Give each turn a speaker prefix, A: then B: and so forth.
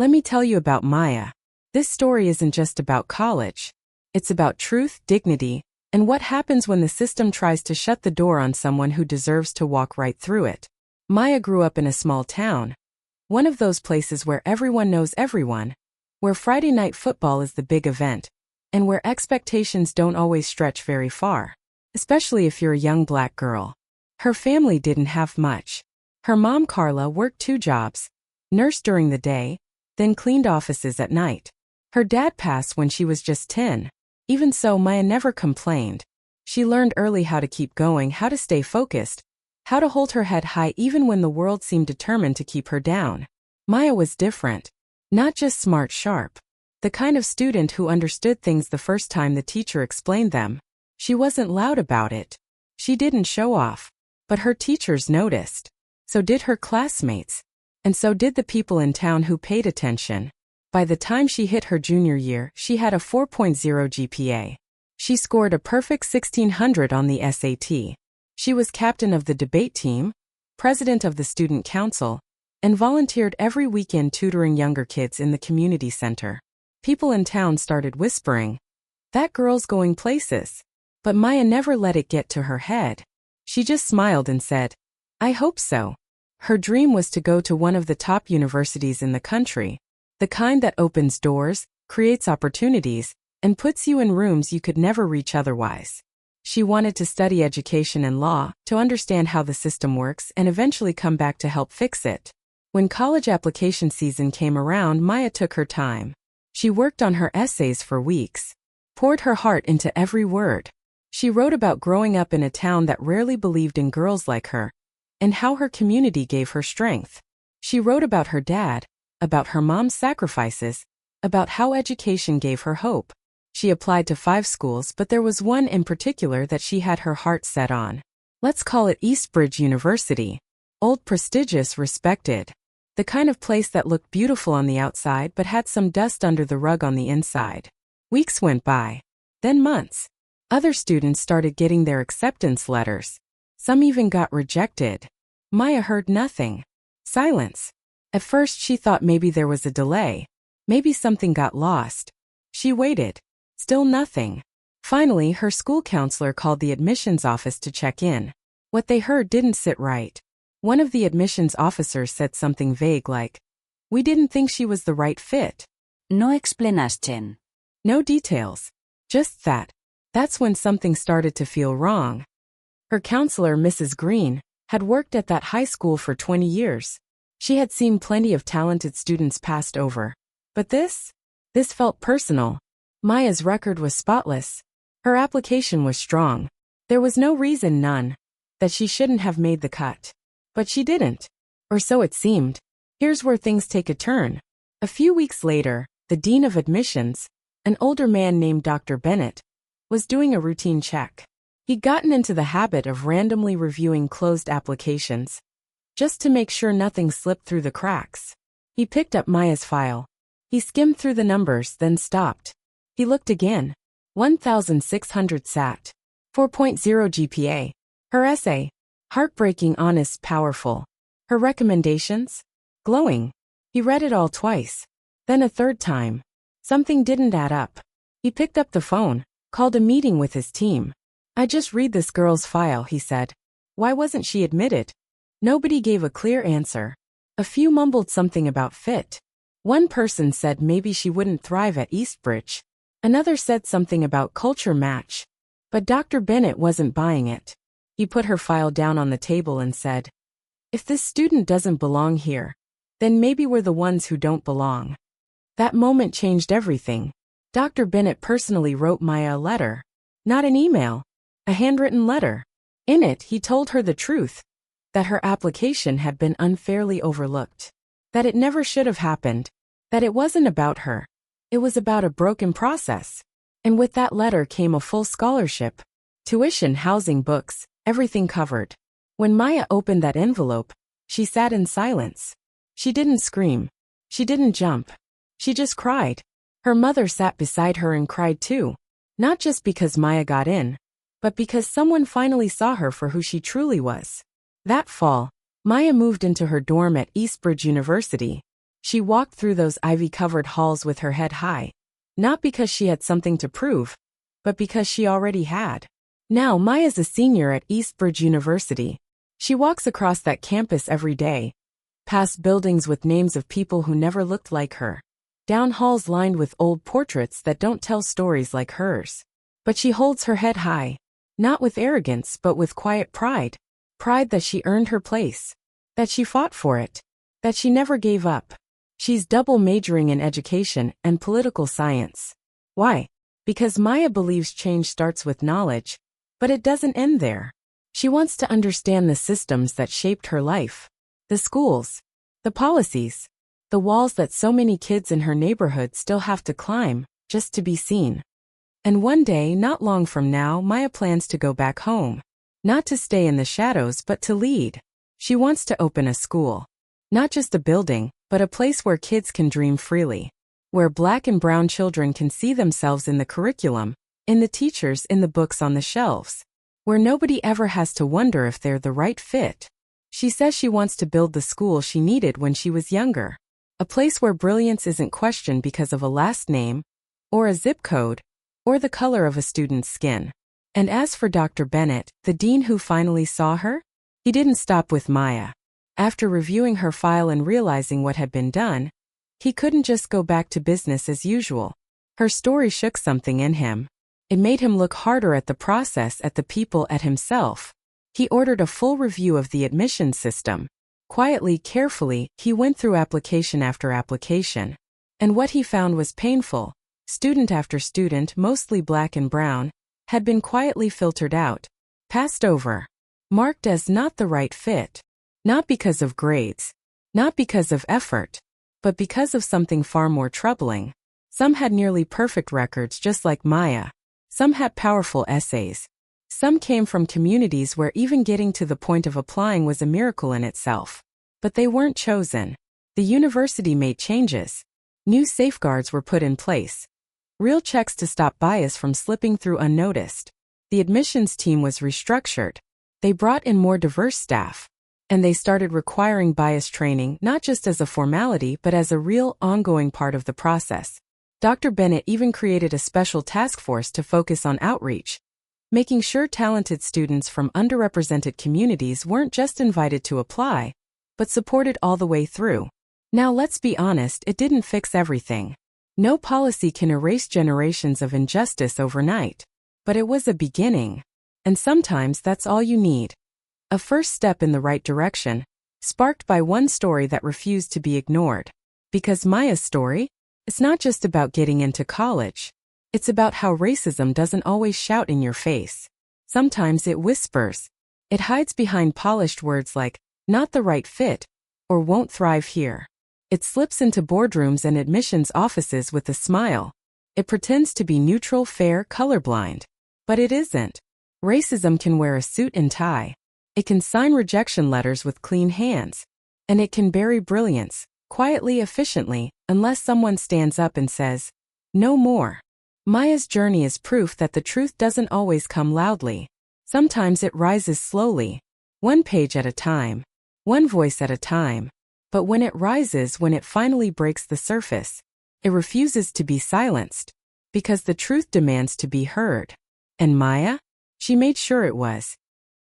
A: Let me tell you about Maya. This story isn't just about college. It's about truth, dignity, and what happens when the system tries to shut the door on someone who deserves to walk right through it. Maya grew up in a small town. One of those places where everyone knows everyone, where Friday night football is the big event, and where expectations don't always stretch very far, especially if you're a young black girl. Her family didn't have much. Her mom, Carla, worked 2 jobs, nursed during the day, then cleaned offices at night. Her dad passed when she was just 10. Even so, Maya never complained. She learned early how to keep going, how to stay focused, how to hold her head high even when the world seemed determined to keep her down. Maya was different. Not just smart, sharp. The kind of student who understood things the first time the teacher explained them. She wasn't loud about it. She didn't show off. But her teachers noticed. So did her classmates. And so did the people in town who paid attention. By the time she hit her junior year, she had a 4.0 GPA. She scored a perfect 1600 on the SAT. She was captain of the debate team, president of the student council, and volunteered every weekend tutoring younger kids in the community center. People in town started whispering, "That girl's going places." But Maya never let it get to her head. She just smiled and said, "I hope so." Her dream was to go to one of the top universities in the country, the kind that opens doors, creates opportunities, and puts you in rooms you could never reach otherwise. She wanted to study education and law, to understand how the system works and eventually come back to help fix it. When college application season came around, Maya took her time. She worked on her essays for weeks, poured her heart into every word. She wrote about growing up in a town that rarely believed in girls like her, and how her community gave her strength. She wrote about her dad, about her mom's sacrifices, about how education gave her hope. She applied to 5 schools, but there was one in particular that she had her heart set on. Let's call it Eastbridge University. Old, prestigious, respected. The kind of place that looked beautiful on the outside but had some dust under the rug on the inside. Weeks went by. Then months. Other students started getting their acceptance letters. Some even got rejected. Maya heard nothing. Silence. At first she thought maybe there was a delay. Maybe something got lost. She waited. Still nothing. Finally, her school counselor called the admissions office to check in. What they heard didn't sit right. One of the admissions officers said something vague like, "We didn't think she was the right fit."
B: No explanasten.
A: No details. Just that. That's when something started to feel wrong. Her counselor, Mrs. Green, had worked at that high school for 20 years. She had seen plenty of talented students passed over. But this felt personal. Maya's record was spotless. Her application was strong. There was no reason, none, that she shouldn't have made the cut. But she didn't. Or so it seemed. Here's where things take a turn. A few weeks later, the dean of admissions, an older man named Dr. Bennett, was doing a routine check. He'd gotten into the habit of randomly reviewing closed applications, just to make sure nothing slipped through the cracks. He picked up Maya's file. He skimmed through the numbers, then stopped. He looked again. 1,600 SAT. 4.0 GPA. Her essay. Heartbreaking, honest, powerful. Her recommendations? Glowing. He read it all twice. Then a third time. Something didn't add up. He picked up the phone, called a meeting with his team. "I just read this girl's file," he said. "Why wasn't she admitted?" Nobody gave a clear answer. A few mumbled something about fit. One person said maybe she wouldn't thrive at Eastbridge. Another said something about culture match. But Dr. Bennett wasn't buying it. He put her file down on the table and said, "If this student doesn't belong here, then maybe we're the ones who don't belong." That moment changed everything. Dr. Bennett personally wrote Maya a letter. Not an email. A handwritten letter. In it, he told her the truth. That her application had been unfairly overlooked. That it never should have happened. That it wasn't about her. It was about a broken process. And with that letter came a full scholarship. Tuition, housing, books, everything covered. When Maya opened that envelope, she sat in silence. She didn't scream. She didn't jump. She just cried. Her mother sat beside her and cried too. Not just because Maya got in, but because someone finally saw her for who she truly was. That fall, Maya moved into her dorm at Eastbridge University. She walked through those ivy-covered halls with her head high, not because she had something to prove, but because she already had. Now Maya's a senior at Eastbridge University. She walks across that campus every day, past buildings with names of people who never looked like her, down halls lined with old portraits that don't tell stories like hers. But she holds her head high, not with arrogance but with quiet pride. Pride that she earned her place, that she fought for it, that she never gave up. She's double majoring in education and political science. Why? Because Maya believes change starts with knowledge, but it doesn't end there. She wants to understand the systems that shaped her life, the schools, the policies, the walls that so many kids in her neighborhood still have to climb just to be seen. And one day, not long from now, Maya plans to go back home. Not to stay in the shadows but to lead. She wants to open a school. Not just a building, but a place where kids can dream freely. Where Black and brown children can see themselves in the curriculum, in the teachers, in the books on the shelves. Where nobody ever has to wonder if they're the right fit. She says she wants to build the school she needed when she was younger. A place where brilliance isn't questioned because of a last name, or a zip code, or the color of a student's skin. And as for Dr. Bennett, the dean who finally saw her, he didn't stop with Maya. After reviewing her file and realizing what had been done, he couldn't just go back to business as usual. Her story shook something in him. It made him look harder at the process, at the people, at himself. He ordered a full review of the admissions system. Quietly, carefully, he went through application after application. And what he found was painful. Student after student, mostly Black and brown, had been quietly filtered out, passed over, marked as not the right fit. Not because of grades, not because of effort, but because of something far more troubling. Some had nearly perfect records just like Maya. Some had powerful essays. Some came from communities where even getting to the point of applying was a miracle in itself. But they weren't chosen. The university made changes. New safeguards were put in place. Real checks to stop bias from slipping through unnoticed. The admissions team was restructured. They brought in more diverse staff. And they started requiring bias training not just as a formality but as a real, ongoing part of the process. Dr. Bennett even created a special task force to focus on outreach, making sure talented students from underrepresented communities weren't just invited to apply, but supported all the way through. Now let's be honest, it didn't fix everything. No policy can erase generations of injustice overnight. But it was a beginning. And sometimes that's all you need. A first step in the right direction, sparked by one story that refused to be ignored. Because Maya's story? It's not just about getting into college. It's about how racism doesn't always shout in your face. Sometimes it whispers. It hides behind polished words like, not the right fit, or won't thrive here. It slips into boardrooms and admissions offices with a smile. It pretends to be neutral, fair, colorblind. But it isn't. Racism can wear a suit and tie. It can sign rejection letters with clean hands. And it can bury brilliance, quietly, efficiently, unless someone stands up and says, no more. Maya's journey is proof that the truth doesn't always come loudly. Sometimes it rises slowly, one page at a time, one voice at a time. But when it rises, when it finally breaks the surface, it refuses to be silenced, because the truth demands to be heard. And Maya? She made sure it was.